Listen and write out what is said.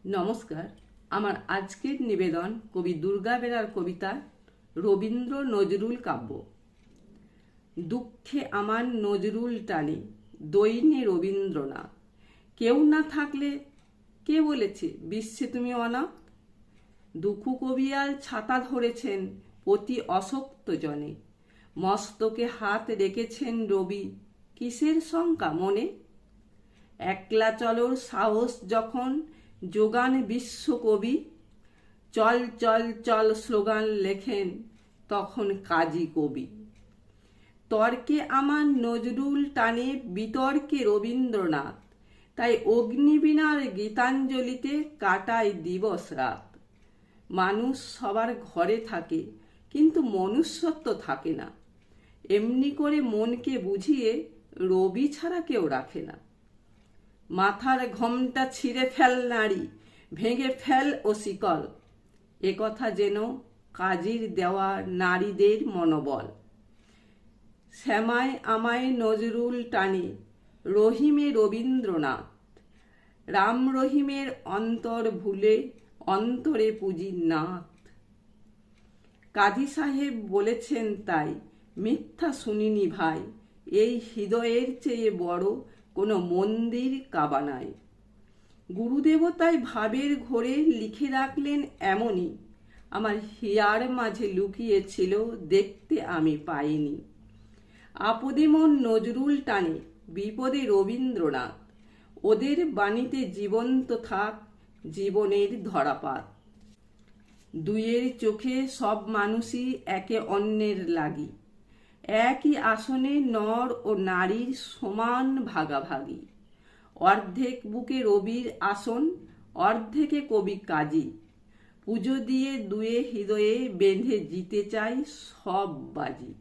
নমস্কার। আমার আজকের নিবেদন কবি দুর্গা বেরার কবিতা রবীন্দ্র নজরুল কাব্য। দুঃখে আমার নজরুল টানে, দৈন্যে রবীন্দ্রনাথ। কেউ না থাকলে কে বলেছে বিশ্বে তুমি অনাথ? দুঃখু কবিয়াল ছাতা ধরেছেন প্রতি অশক্ত জনে, মস্তকে হাত রেখেছেন রবি, কিসের শঙ্কা মনে? একলা চলোর সাহস যখন যোগান বিশ্বকবি, চল চল চল স্লোগান লেখেন তখন কাজী কবি। তর্কে আমার নজরুল টানে, বিতর্কে রবীন্দ্রনাথ, তাই অগ্নিবীণার গীতাঞ্জলিতে কাটায় দিবস রাত। মানুষ সবার ঘরে থাকে, কিন্তু মনুষ্যত্ব থাকে না। এমনি করে মনকে বুঝিয়ে রবি ছাড়া কেউ রাখে না। মাথার ঘোমটা ছিঁড়ে ফেল নারী, ভেঙে ফেল ও শিকল, একথা যেন কাজীর দেওয়া নারীদের মনোবল। শ্যামায় আমায় নজরুল টানে, রহিমে রবীন্দ্রনাথ, রাম রহিমের অন্তর ভুলে অন্তরে পুজি নাথ। কাজী সাহেব বলেছেন তাই, মিথ্যা শুনিনি ভাই, এই হৃদয়ের চেয়ে বড় কোনো মন্দির কাবা নাই। গুরুদেবতায় ভাবের ঘোরে লিখে রাখলেন এমনই, আমার হিয়ার মাঝে লুকিয়েছিল দেখতে আমি পাইনি। আপদে মন নজরুল টানে, বিপদে রবীন্দ্রনাথ, ওদের বাণীতে জীবন্ত থাক জীবনের ধরাপাত। দুইয়ের চোখে সব মানুষই একে অন্যের লাগি, একই আসনে নর ও নারীর সমান ভাগাভাগি। অর্ধেক বুকে রবির আসন, অর্ধেকে কবি কাজী। পুজো দিয়ে দুয়ে হৃদয়ে বেঁধে জিতে চাই সব বাজি।